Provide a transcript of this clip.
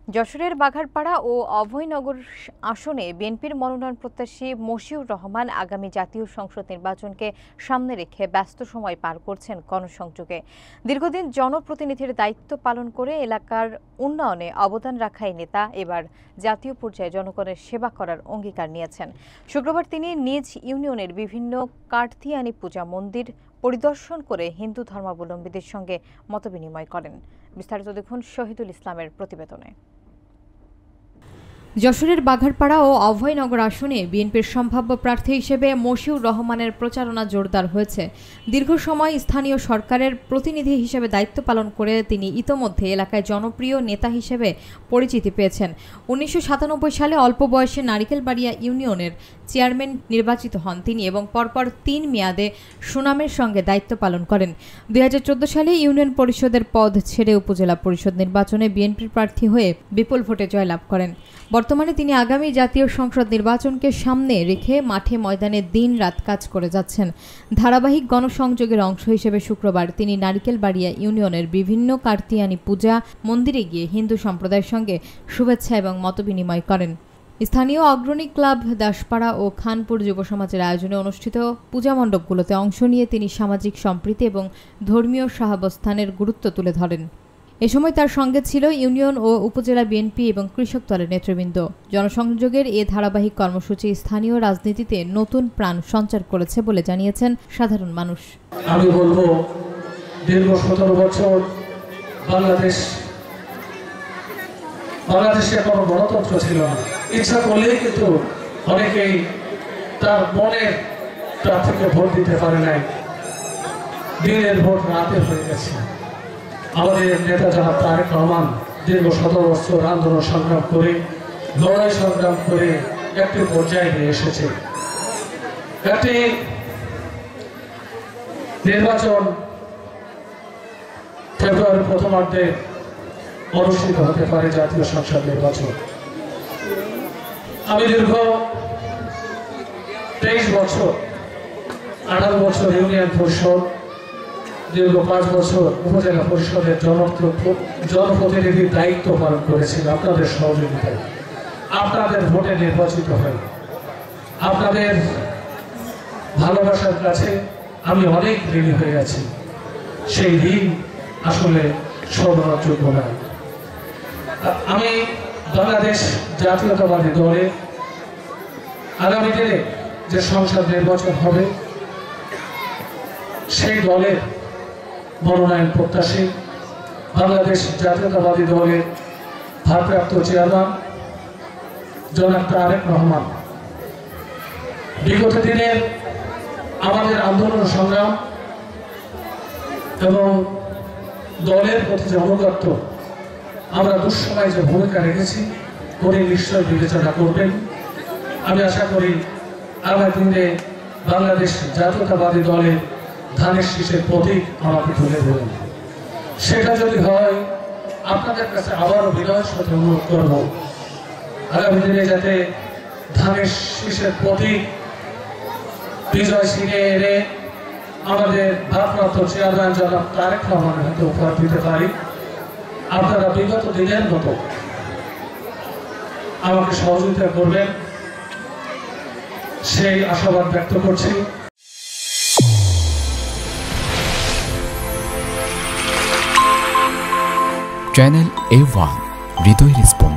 যশোরের বাঘারপাড়া ও অভয়নগর আসনে বিএনপির মনোনয়ন প্রত্যাশী মশিউর রহমান আগামী জাতীয় সংসদ নির্বাচনকে সামনে রেখে ব্যস্ত সময় পার করছেন গণসংযোগে। দীর্ঘদিন জনপ্রতিনিধির দায়িত্ব পালন করে এলাকার উন্নয়নে অবদান রাখা এই নেতা এবার জাতীয় পর্যায়ে জনগণের সেবা করার অঙ্গীকার নিয়েছেন। শুক্রবার তিনি নিজ ইউনিয়নের বিভিন্ন কাঠতিয়ানি পূজা মন্দির পরিদর্শন করে হিন্দু ধর্মাবলম্বীদের সঙ্গে মতবিনিময় করেন। বিস্তারিত দেখুন শহীদুল ইসলামের প্রতিবেদনে। যশোরের বাঘারপাড়া ও অভয়নগর আসনে বিএনপির সম্ভাব্য প্রার্থী হিসেবে মশিউর রহমানের প্রচারণা জোরদার হয়েছে। দীর্ঘ সময় স্থানীয় সরকারের প্রতিনিধি হিসেবে দায়িত্ব পালন করে তিনি ইতোমধ্যে এলাকায় জনপ্রিয় নেতা হিসেবে পরিচিতি পেয়েছেন। ১৯৯৭ সালে অল্প বয়সে নারিকেলবাড়িয়া ইউনিয়নের চেয়ারম্যান নির্বাচিত হন তিনি এবং পরপর ৩ মেয়াদে সুনামের সঙ্গে দায়িত্ব পালন করেন। ২০১৪ সালে ইউনিয়ন পরিষদের পদ ছেড়ে উপজেলা পরিষদ নির্বাচনে বিএনপির প্রার্থী হয়ে বিপুল ভোটে জয়লাভ করেন। বর্তমানে তিনি আগামী জাতীয় সংসদ নির্বাচনকে সামনে রেখে মাঠে ময়দানে দিন-রাত কাজ করে যাচ্ছেন। ধারাবাহিক গণসংযোগের অংশ হিসেবে শুক্রবার তিনি নারিকেলবাড়িয়া ইউনিয়নের বিভিন্ন কার্তিয়ানি পূজা মন্দিরে গিয়ে হিন্দু সম্প্রদায়ের সঙ্গে শুভেচ্ছা এবং মতবিনিময় করেন। স্থানীয় অগ্রণী ক্লাব দাসপাড়া ও খানপুর যুব সমাজের আয়োজনে অনুষ্ঠিত পূজা মণ্ডপগুলোতে অংশ নিয়ে তিনি সামাজিক সম্প্রীতি এবং ধর্মীয় সহাবস্থানের গুরুত্ব তুলে ধরেন। এ সময় তার সঙ্গে ছিল ইউনিয়ন ও উপজেলা বিএনপি এবং কৃষক দলের নেতৃবৃন্দ। জনসংযোগের এ ধারাবাহিক কর্মসূচি স্থানীয় রাজনীতিতে নতুন প্রাণ সঞ্চার করেছে বলে জানিয়েছেন সাধারণ মানুষ। আমি বলবো, দীর্ঘ ১৭ বছর বাংলাদেশে কোনো গণতন্ত্র ছিল না। ইচ্ছা করলেই কিন্তু অনেকেই তার মনের প্রার্থীকে ভোট দিতে পারে নাই। দিনের ভোট রাতে হয়ে গেছে। আমাদের নেতা জনাব তারেক রহমান দীর্ঘ ১৭ বছর আন্দোলন সংগ্রাম করে লড়াই সংগ্রাম করে একটি পর্যায়ে নিয়ে এসেছে। একটি নির্বাচন ফেব্রুয়ারির প্রথমার্ধে অনুষ্ঠিত হতে পারে, জাতীয় সংসদ নির্বাচন। আমি দীর্ঘ ২৩ বছর ১৮ বছর ইউনিয়ন পরিষদ, দীর্ঘ ৫ বছর উপজেলা পরিষদের জনপ্রতিনিধির দায়িত্ব পালন করেছিল আপনাদের সহযোগিতায়। আপনাদের ভোটে নির্বাচিত হয়। আপনাদের ভালোবাসার কাছে আমি অনেক ঋণী হয়ে আছি। সেই ঋণ আসলে শোধনের যোগ্য নয়। আমি বাংলাদেশ জাতীয়তাবাদী দলে আগামী দিনে যে সংসদ নির্বাচন হবে সেই দলের মনোনয়ন প্রত্যাশী, বাংলাদেশ জাতীয়তাবাদী দলের ভারপ্রাপ্ত চেয়ারম্যান জনাব তারেক রহমান বিগত দিনের আমাদের আন্দোলন সংগ্রাম এবং দলের প্রতি যে অনুগত্য, আমরা দুঃসময়ে যে ভূমিকা রেখেছি উনি নিশ্চয় বিবেচনা করবেন। আমি আশা করি আগামী দিনে বাংলাদেশ জাতীয়তাবাদী দলের ধানের শীষের প্রতীক আমাকে তুলে দেবেন। সেটা যদি হয়, আপনাদের কাছে আবারও বিনয়ের সাথে অনুরোধ করব, আগামী দিনে যাতে ধানের শীষের প্রতীক বিজয় ছিনিয়ে এনে আমাদের ভারপ্রাপ্ত চেয়ারম্যান জনাব তারেক রহমানের হাতে উপহার দিতে পারি। আপনারা বিগত দিনের মতো আমাকে সহযোগিতা করবেন, সেই আশাবাদ ব্যক্ত করছি। চ্যানেল A1 হৃদয় রেসপন্স।